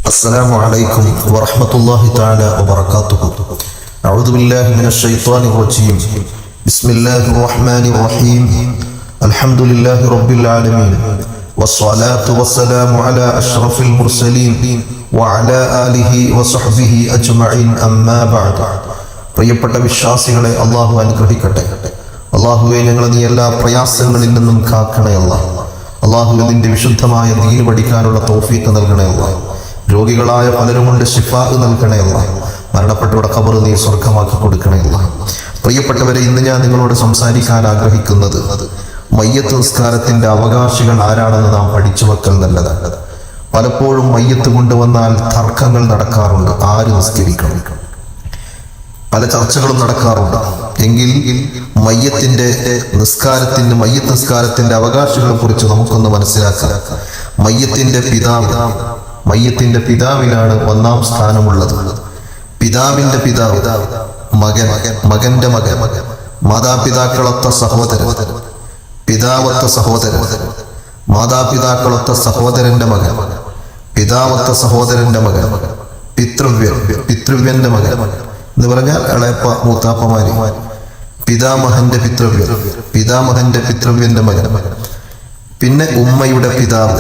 السلام عليكم ورحمة الله تعالى وبركاته. أعوذ بالله من الشيطان الرجيم. بسم الله الرحمن الرحيم. الحمد لله رب العالمين والصلاة والسلام على أشرف المرسلين وعلى آله وصحبه أجمعين أما بعد. പ്രിയപ്പെട്ട വിശ്വാസികളെ, അള്ളാഹു അനുഗ്രഹിക്കട്ടെ. അള്ളാഹുവെ, ഞങ്ങളെ നീ എല്ലാ പ്രയാസങ്ങളിൽ നിന്നും കാക്കണേ അല്ലാഹ്. അള്ളാഹു നിന്റെ വിശുദ്ധമായ ദീൻ പഠിക്കാനുള്ള തൗഫീഖ് നൽകണേ അല്ലാഹ്. രോഗികളായ പലരുമുണ്ട്, ശിഫാ നൽകണേ അല്ലാഹ്. മരണപ്പെട്ടവരുടെ ഖബർ നീ സ്വർഗമാക്കി കൊടുക്കണേ അല്ലാഹ്. പ്രിയപ്പെട്ടവരെ, ഇന്ന് ഞാൻ നിങ്ങളോട് സംസാരിക്കാൻ ആഗ്രഹിക്കുന്നത് മയ്യത്ത് നിസ്കാരത്തിന്റെ അവകാശികൾ ആരാണെന്ന് നാം പഠിച്ചു വെക്കൽ നല്ലതാണ്. പലപ്പോഴും മയ്യത്ത് കൊണ്ടുവന്നാൽ തർക്കങ്ങൾ നടക്കാറുണ്ട്. ആര് നിസ്കരിക്കണം? പല ചർച്ചകളും നടക്കാറുണ്ട്. എങ്കിൽ മയ്യത്ത് നിസ്കാരത്തിന്റെ അവകാശികളെ കുറിച്ച് നമുക്കൊന്ന് മനസ്സിലാക്കാം. മയ്യത്തിന്റെ പിതാവിനാണ് ഒന്നാം സ്ഥാനമുള്ളത്. പിതാവിന്റെ പിതാവ്, മകന്റെ മകൻ, മാതാപിതാക്കളൊത്ത സഹോദരൻ, പിതാവത്ത സഹോദരൻ, മാതാപിതാക്കളൊത്ത സഹോദരന്റെ മകൻ, പിതാവത്ത സഹോദരന്റെ മകൻ, പിതൃവ്യന്റെ മകൻ എന്ന് പറഞ്ഞാൽ ഇളയപ്പ മൂത്താപ്പമാരി, പിതാമഹന്റെ പിതൃവ്യന്റെ മകൻ, പിന്നെ ഉമ്മയുടെ പിതാവ്,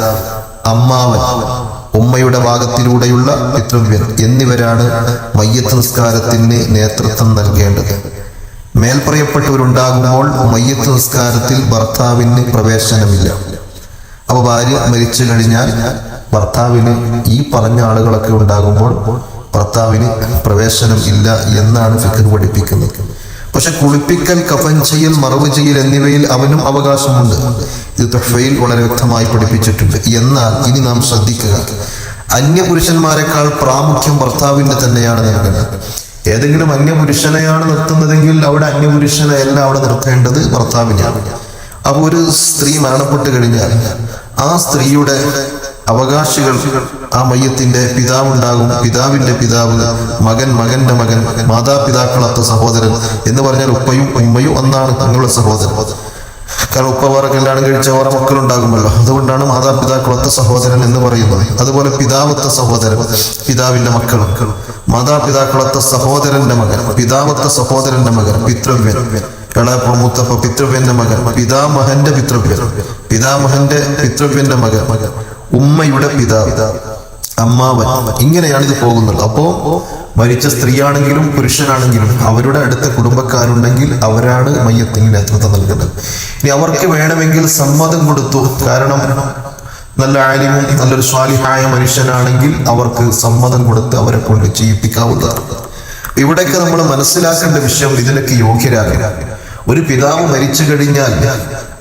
അമ്മാവൻ, ഉമ്മയുടെ ഭാഗത്തിലൂടെയുള്ള പിതൃവ്യൻ എന്നിവരാണ് മയ്യത്ത് നിസ്കാരത്തിന് നേതൃത്വം നൽകേണ്ടത്. മേൽപ്പറയപ്പെട്ടവരുണ്ടാകുമ്പോൾ മയ്യത്ത് നിസ്കാരത്തിൽ ഭർത്താവിന് പ്രവേശനമില്ല. അപ്പൊ ഭാര്യ മരിച്ചു കഴിഞ്ഞാൽ ഭർത്താവിന് ഈ പറഞ്ഞ ആളുകളൊക്കെ ഉണ്ടാകുമ്പോൾ ഭർത്താവിന് പ്രവേശനം ഇല്ല എന്നാണ് ഫിഖ് പഠിപ്പിക്കുന്നത്. പക്ഷെ കുളിപ്പിക്കൽ, കഫൻ ചെയ്യൽ, മറവ് ചെയ്യൽ എന്നിവയിൽ അവനും അവകാശമുണ്ട്. ഇത് തുഹ്ഫയിൽ വളരെ വ്യക്തമായി പഠിപ്പിച്ചിട്ടുണ്ട്. എന്നാൽ ഇനി നാം ശ്രദ്ധിക്കുക, അന്യപുരുഷന്മാരെക്കാൾ പ്രാമുഖ്യം ഭർത്താവിന്റെ തന്നെയാണ് നൽകുന്നത്. ഏതെങ്കിലും അന്യപുരുഷനെയാണ് നിർത്തുന്നതെങ്കിൽ അവിടെ അന്യപുരുഷനെ എല്ലാം അവിടെ നിർത്തേണ്ടത് ഭർത്താവിനെയാണ്. അപ്പോൾ ഒരു സ്ത്രീ മരണപ്പെട്ടു കഴിഞ്ഞാൽ ആ സ്ത്രീയുടെ അവകാശികൾ ആ മയ്യത്തിന്റെ പിതാവുണ്ടാകും. പിതാവിന്റെ പിതാവ്, മകന്റെ മകൻ, മാതാപിതാക്കളൊത്ത സഹോദരൻ എന്ന് പറഞ്ഞാൽ ഉപ്പയും ഉമ്മയും ഒന്നാണ് തങ്ങളുടെ സഹോദരൻ. കാരണം ഉപ്പ വേറെ കല്യാണം കഴിച്ച വേറെ മക്കളുണ്ടാകുമല്ലോ. അതുകൊണ്ടാണ് മാതാപിതാക്കളൊത്ത സഹോദരൻ എന്ന് പറയുന്നത്. അതുപോലെ പിതാവത്ത സഹോദരൻ, പിതാവിന്റെ മക്കൾ, മാതാപിതാക്കളൊത്ത സഹോദരന്റെ മകൻ, പിതാവത്ത സഹോദരന്റെ മകൻ, പിതൃവ്യൻ, ഇളയപ്പ മൂത്തപ്പ പിതൃവ്യന്റെ മകൻ, പിതാമഹന്റെ പിതൃവ്യന്റെ മകൻ, ഉമ്മയുടെ പിതാവ്, അമ്മാവൻ, ഇങ്ങനെയാണ് ഇത് പോകുന്നത്. അപ്പോ മരിച്ച സ്ത്രീയാണെങ്കിലും പുരുഷനാണെങ്കിലും അവരുടെ അടുത്ത കുടുംബക്കാരുണ്ടെങ്കിൽ അവരാണ് മയ്യത്തിന് നേതൃത്വം നൽകുന്നത്. ഇനി അവർക്ക് വേണമെങ്കിൽ സമ്മതം കൊടുത്തു, കാരണം നല്ല ആലിമും നല്ലൊരു സ്വാലിഹായ മനുഷ്യനാണെങ്കിൽ അവർക്ക് സമ്മതം കൊടുത്ത് അവരെ കൊണ്ട് ചെയ്യിപ്പിക്കാവുന്നതാണ്. ഇവിടെയൊക്കെ നമ്മൾ മനസ്സിലാക്കേണ്ട വിഷയം, ഇതിനൊക്കെ യോഗ്യരാകില്ല. ഒരു പിതാവ് മരിച്ചു കഴിഞ്ഞാൽ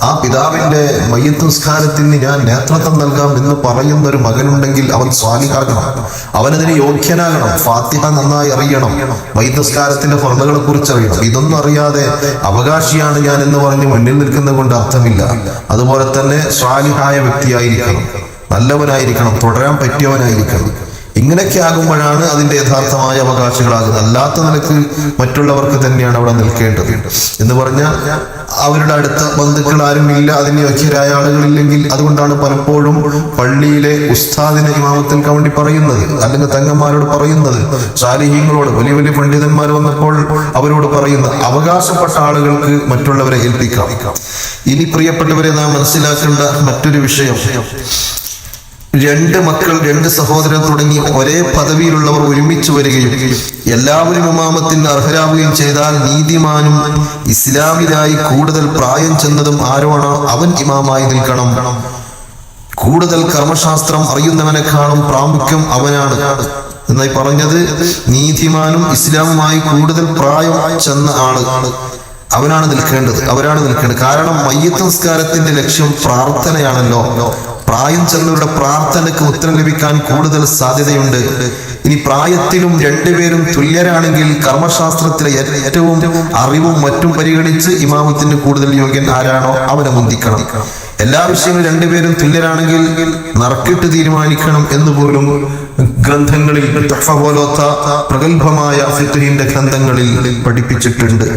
ആ പിതാവിന്റെ മയ്യത്ത് നിസ്കാരത്തിന് ഞാൻ നേതൃത്വം നൽകാം എന്ന് പറയുന്ന ഒരു മകനുണ്ടെങ്കിൽ അവൻ സ്വാലിഹാകണം, അവനതിന് യോഗ്യനാകണം, ഫാത്തിഹ നന്നായി അറിയണം, മയ്യത്ത് നിസ്കാരത്തിന്റെ ഫർളുകളെ കുറിച്ച് അറിയണം. ഇതൊന്നും അറിയാതെ അവകാശിയാണ് ഞാൻ എന്ന് പറഞ്ഞ് മുന്നിൽ നിൽക്കുന്നത് കൊണ്ട് അർത്ഥമില്ല. അതുപോലെ തന്നെ സ്വാലിഹായ വ്യക്തിയായിരിക്കണം, നല്ലവനായിരിക്കണം, തുടരാൻ പറ്റിയവനായിരിക്കണം. ഇങ്ങനെയൊക്കെ ആകുമ്പോഴാണ് അതിന്റെ യഥാർത്ഥമായ അവകാശികളാകുന്നത്. അല്ലാത്ത നിലക്ക് മറ്റുള്ളവർക്ക് തന്നെയാണ് അവിടെ നിൽക്കേണ്ടത്. എന്ന് പറഞ്ഞാൽ അവരുടെ അടുത്ത ബന്ധുക്കൾ ആരും ഇല്ല, അതിന് യോഗ്യരായ ആളുകളില്ലെങ്കിൽ. അതുകൊണ്ടാണ് പലപ്പോഴും പള്ളിയിലെ ഉസ്താദിനെ ഇമാമത്തിൽക്ക് വേണ്ടി പറയുന്നത്, അല്ലെങ്കിൽ തങ്ങന്മാരോട് പറയുന്നത്, സാലിഹീങ്ങളോട്, വലിയ വലിയ പണ്ഡിതന്മാർ വന്നപ്പോൾ അവരോട് പറയുന്നത്, അവകാശപ്പെട്ട ആളുകൾക്ക് മറ്റുള്ളവരെ ഏൽപ്പിക്കാം. ഇനി പ്രിയപ്പെട്ടവരെ, നാം മനസ്സിലാക്കേണ്ട മറ്റൊരു വിഷയം, രണ്ട് മക്കൾ, രണ്ട് സഹോദരൻ തുടങ്ങി ഒരേ പദവിയിലുള്ളവർ ഒരുമിച്ച് വരികയും എല്ലാവരും ഇമാമത്തിന് അർഹരാവുകയും ചെയ്താൽ നീതിമാനും ഇസ്ലാമിലായി കൂടുതൽ പ്രായം ചെന്നതും ആരോണോ അവൻ ഇമാമായി നിൽക്കണം. കൂടുതൽ കർമ്മശാസ്ത്രം അറിയുന്നവനെക്കാളും പ്രാമുഖ്യം അവനാണ് എന്നായി പറഞ്ഞത്. നീതിമാനും ഇസ്ലാമുമായി കൂടുതൽ പ്രായം ചെന്ന ആള് അവരാണ് നിൽക്കേണ്ടത്. കാരണം മയ്യത്ത് നിസ്കാരത്തിന്റെ ലക്ഷ്യം പ്രാർത്ഥനയാണല്ലോ. പ്രായം ചെന്നവരുടെ പ്രാർത്ഥനയ്ക്ക് ഉത്തരം ലഭിക്കാൻ കൂടുതൽ സാധ്യതയുണ്ട്. ഇനി പ്രായത്തിലും രണ്ടുപേരും തുല്യരാണെങ്കിൽ കർമ്മശാസ്ത്രത്തിലെ ഏറ്റവും അറിവും മറ്റും പരിഗണിച്ച് ഇമാമത്തിന് കൂടുതൽ യോഗ്യൻ ആരാണോ അവനെ മുന്തിക്കണം. എല്ലാ വിഷയങ്ങളും രണ്ടുപേരും തുല്യരാണെങ്കിൽ നറുക്കിട്ട് തീരുമാനിക്കണം എന്ന് പോലും ഗ്രന്ഥങ്ങളിൽ, തുഹ്ഫ പോലത്തെ പ്രഗത്ഭമായ ഫിഖ്ഹിന്റെ ഗ്രന്ഥങ്ങളിൽ പഠിപ്പിച്ചിട്ടുണ്ട്.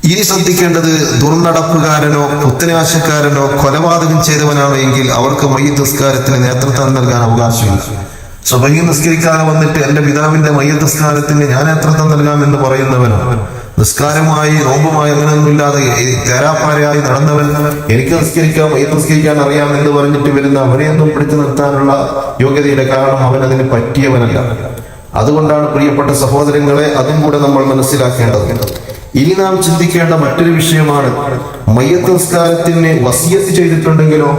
ഇനി ശ്രദ്ധിക്കേണ്ടത്, ദുർനടപ്പുകാരനോ കുത്തനാശക്കാരനോ കൊലപാതകം ചെയ്തവനാണോ എങ്കിൽ അവർക്ക് മയ്യിത്ത് നിസ്കാരത്തിന് നേതൃത്വം നൽകാൻ അവകാശമില്ല. സുബഹി നിസ്കരിക്കാതെ വന്നിട്ട് എന്റെ പിതാവിന്റെ മയ്യത്ത് നിസ്കാരത്തിന് ഞാൻ എത്രത്തം നൽകാമെന്ന് പറയുന്നവനോ, നിസ്കാരമായി നോമ്പുമായി അങ്ങനെയൊന്നുമില്ലാതെ തേരാപ്പാരയായി നടന്നവൻ എനിക്ക് നിസ്കരിക്കാം മയ്യത്ത് നിസ്കരിക്കാൻ അറിയാം എന്ന് പറഞ്ഞിട്ട് വരുന്ന അവരെയൊന്നും പിടിച്ചു നിർത്താനുള്ള യോഗ്യതയുടെ കാരണം അവൻ അതിന് പറ്റിയവനല്ല. അതുകൊണ്ടാണ് പ്രിയപ്പെട്ട സഹോദരങ്ങളെ അതും കൂടെ നമ്മൾ മനസ്സിലാക്കേണ്ടത്. ഇനി നാം ചിന്തിക്കേണ്ട മറ്റൊരു വിഷയമാണ് മയ്യത്ത് നിസ്കാരത്തിന് വസിയത്ത് ചെയ്തിട്ടുണ്ടെങ്കിലോ,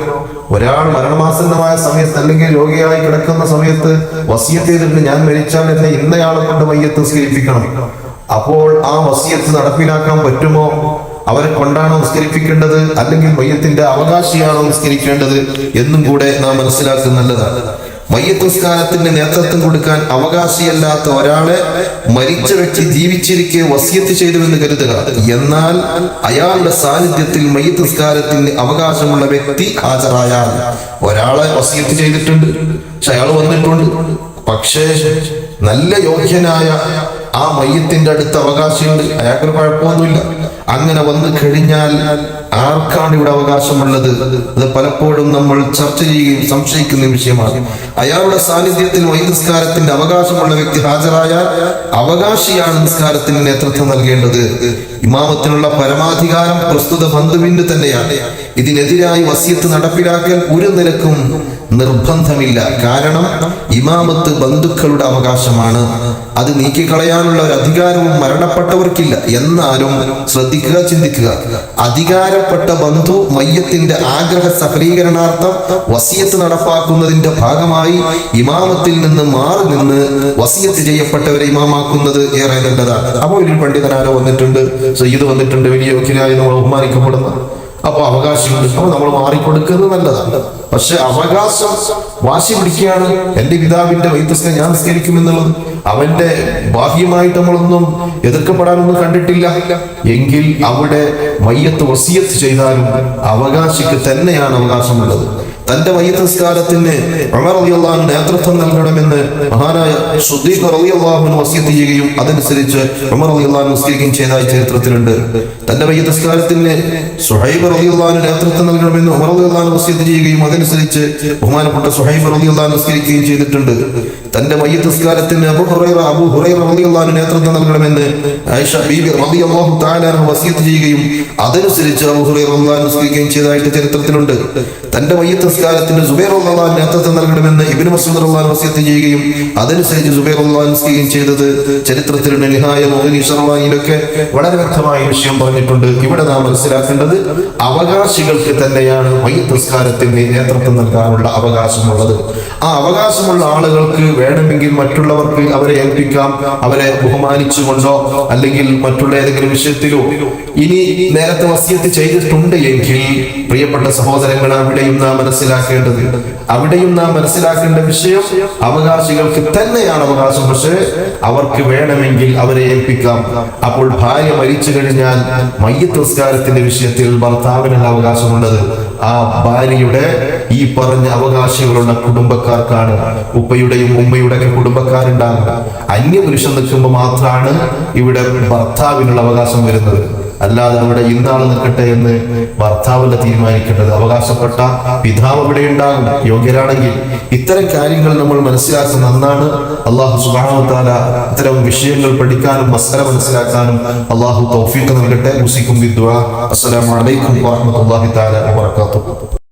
ഒരാൾ മരണമാസന്നമായ സമയത്ത് അല്ലെങ്കിൽ രോഗിയായി കിടക്കുന്ന സമയത്ത് വസിയത്ത് ചെയ്തിട്ട് ഞാൻ മരിച്ചാൽ എന്നെ ഇന്നയാളെ കൊണ്ട് മയ്യത്ത് നിസ്കരിപ്പിക്കണം. അപ്പോൾ ആ വസിയത്ത് നടപ്പിലാക്കാൻ പറ്റുമോ? അവരെ കൊണ്ടാണോ നിസ്കരിപ്പിക്കേണ്ടത്, അല്ലെങ്കിൽ മയ്യത്തിന്റെ അവകാശിയാണോ നിസ്കരിക്കേണ്ടത് എന്നും കൂടെ നാം മനസ്സിലാക്കുന്നതാണ്. മയ്യത്ത് നിസ്കാരത്തിന് നേതൃത്വം കൊടുക്കാൻ അവകാശിയല്ലാത്ത ഒരാളെ മരിച്ച വ്യക്തി ജീവിച്ചിരിക്കെ വസിയത്ത് ചെയ്തുവെന്ന് കരുതുക. എന്നാൽ അയാളുടെ സാന്നിധ്യത്തിൽ മയ്യത്ത് നിസ്കാരത്തിന് അവകാശമുള്ള വ്യക്തി ഹാജരായാൽ, ഒരാളെ വസിയത്ത് ചെയ്തിട്ടുണ്ട്, പക്ഷെ അയാൾ വന്നിട്ടുണ്ട്, പക്ഷേ നല്ല യോഗ്യനായ ആ മയ്യത്തിന്റെ അടുത്ത് അവകാശമുണ്ട്, അയാൾക്കൊരു കുഴപ്പമൊന്നുമില്ല. അങ്ങനെ വന്നു കഴിഞ്ഞാൽ ആർക്കാണ് ഇവിടെ അവകാശമുള്ളത്? അത് പലപ്പോഴും നമ്മൾ ചർച്ച ചെയ്യുകയും സംശയിക്കുന്ന വിഷയമാണ്. അയാളുടെ സാന്നിധ്യത്തിൽ മയ്യത്ത് നിസ്കാരത്തിന്റെ അവകാശമുള്ള വ്യക്തി ഹാജരായാൽ അവകാശിയാണ് നിസ്കാരത്തിന് നേതൃത്വം നൽകേണ്ടത്. ഇമാമത്തിനുള്ള പരമാധികാരം പ്രസ്തുത ബന്ധുവിന്റെ തന്നെയാണ്. ഇതിനെതിരായി വസിയത്ത് നടപ്പിലാക്കൽ ഒരു നിലക്കും നിർബന്ധമില്ല. കാരണം ഇമാമത്ത് ബന്ധുക്കളുടെ അവകാശമാണ്. അത് നീക്കിക്കളയാനുള്ള ഒരു അധികാരവും മരണപ്പെട്ടവർക്കില്ല. എന്നാലും ശ്രദ്ധിക്കുക, ചിന്തിക്കുക. അധികാരപ്പെട്ട ബന്ധു മയ്യത്തിന്റെ ആഗ്രഹ സഫലീകരണാർത്ഥം വസിയത്ത് നടപ്പാക്കുന്നതിന്റെ ഭാഗമായി ഇമാമത്തിൽ നിന്ന് മാറി നിന്ന് വസിയത്ത് ചെയ്യപ്പെട്ടവരെ ഇമാമാക്കുന്നത് ഏറെ നല്ലതാണ്. അപ്പോൾ ഒരു പണ്ഡിതനാരോ വന്നിട്ടുണ്ട്, സയ്യിദ് വന്നിട്ടുണ്ട്, വലിയ യോഗ്യനായി നമ്മൾ ബഹുമാനിക്കപ്പെടുന്ന, അപ്പൊ അവകാശമുണ്ട്, അപ്പൊ നമ്മൾ മാറിക്കൊടുക്കുന്നത് നല്ലതാണ്. പക്ഷെ അവകാശം വാശി പിടിക്കുകയാണ്, എന്റെ പിതാവിന്റെ വൈദ്യസ്നെ ഞാൻ നിസ്കരിക്കുമെന്നുള്ളത്. അവന്റെ ബാഹ്യമായിട്ട് നമ്മളൊന്നും എതിർക്കപ്പെടാനൊന്നും കണ്ടിട്ടില്ല. എങ്കിൽ അവിടെ മയ്യത്ത് വസിയത്ത് ചെയ്താലും അവകാശിക്ക് തന്നെയാണ് അവകാശമുള്ളത്. തന്റെ മയ്യത്ത് നിസ്കാരത്തിന് ഉമർ റളിയല്ലാഹു അൻഹു നേതൃത്വം നൽകണമെന്ന് മഹാനായ സുദ്ദീഖ് റളിയല്ലാഹു അൻഹു വസിയത്ത് ചെയ്യുകയും അതനുസരിച്ച് ഉമർ റളിയല്ലാഹു അൻഹു നിസ്കരിക്കുകയും ചെയ്തതായി ചരിത്രത്തിലുണ്ട്. തന്റെ മയ്യത്ത് നിസ്കാരത്തിന് സുഹൈബ് റളിയല്ലാഹു അൻഹു നേതൃത്വം നൽകണമെന്ന് ഉമർ റളിയല്ലാഹു അൻഹു വസിയത്ത് ചെയ്യുകയും അതനുസരിച്ച് ബഹുമാനപ്പെട്ട സുഹൈബ് റളിയല്ലാഹു അൻഹു നിസ്കരിക്കുകയും ചെയ്തിട്ടുണ്ട്. തന്റെ മയ്യത്ത് നിസ്കാരത്തിന് അബൂ ഹുറൈറ റളിയല്ലാഹു അൻഹു നേതൃത്വം നൽകണമെന്ന് ആയിഷ ബീബി റളിയല്ലാഹു തആല അൻഹ വസിയത്ത് ചെയ്യുകയും അതനുസരിച്ച് അബൂ ഹുറൈറ റളിയല്ലാഹു അൻഹു നിസ്കരിക്കുകയും ചെയ്തതായിട്ട് ചരിത്രത്തിലുണ്ട്. തന്റെ മയ്യത്ത് നിസ്കാരത്തിന് സുബൈർ റളിയല്ലാഹു അൻഹു നേതൃത്വം നൽകണമെന്ന് ഇബ്നു മസ്ഊദ് റളിയല്ലാഹു അൻഹു വസിയത്ത് ചെയ്യുകയും അതനുസരിച്ച് സുബൈർ റളിയല്ലാഹു അൻഹു നിസ്കരിക്കുകയും ചെയ്തത് ചരിത്രത്തിലുണ്ട്. നിഹായ മുഗ്നി ശർവായിലൊക്കെ വളരെ വ്യക്തമായ വിഷയം പറഞ്ഞിട്ടുണ്ട്. ഇവിടെ നാം മനസ്സിലാക്കേണ്ടത് അവകാശികൾക്ക് തന്നെയാണ് മയ്യത്ത് നിസ്കാരത്തിന് നേതൃത്വം നൽകാനുള്ള അവകാശമുള്ളത്. ആ അവകാശമുള്ള ആളുകൾക്ക് വേണമെങ്കിൽ മറ്റുള്ളവർക്ക് അവരെ ഏൽപ്പിക്കാം, അവരെ ബഹുമാനിച്ചുകൊണ്ടോ അല്ലെങ്കിൽ മറ്റുള്ള ഏതെങ്കിലും വിഷയത്തിലോ. ഇനി നേരത്തെ വസിയത്ത് ചെയ്തിട്ടുണ്ട് എങ്കിൽ പ്രിയപ്പെട്ട സഹോദരങ്ങൾ, അവിടെയും നാം മനസ്സിലാക്കേണ്ട വിഷയം അവകാശികൾക്ക് തന്നെയാണ് അവകാശം. പക്ഷേ അവർക്ക് വേണമെങ്കിൽ അവരെ ഏൽപ്പിക്കാം. അപ്പോൾ ഭാര്യ മരിച്ചു കഴിഞ്ഞാൽ മയ്യത്ത് നിസ്കാരത്തിന്റെ വിഷയത്തിൽ ഭർത്താവിനുള്ള അവകാശമുള്ളത് ആ ഭാര്യയുടെ ഈ പറഞ്ഞ അവകാശികളുള്ള കുടുംബക്കാർക്കാണ്. ഉപ്പയുടെയും ഉമ്മയുടെ ഒക്കെ കുടുംബക്കാരുണ്ടാകുക. അന്യപുരുഷൻ നിൽക്കുമ്പോൾ മാത്രമാണ് ഇവിടെ ഭർത്താവിനുള്ള അവകാശം വരുന്നത്. അല്ലാതെ അവിടെ ഇന്നാൾ നിൽക്കട്ടെ എന്ന് ഭർത്താവല്ല തീരുമാനിക്കേണ്ടത്. അവകാശപ്പെട്ട പിതാവ് ഇവിടെ ഉണ്ടാകും യോഗ്യരാണെങ്കിൽ. ഇത്തരം കാര്യങ്ങൾ നമ്മൾ മനസ്സിലാക്കുന്ന നന്നാണ്. അല്ലാഹു സുബ്ഹാനഹു വ തആല ഇത്തരം വിഷയങ്ങൾ പഠിക്കാനും മസല മനസ്സിലാക്കാനും അല്ലാഹു തൗഫീഖ് നൽകട്ടെ. ഉസിക്കും ബിദ്ദുആ. അസ്സലാമു അലൈക്കും വറഹ്മത്തുള്ളാഹി തആല വബറകാതുഹു.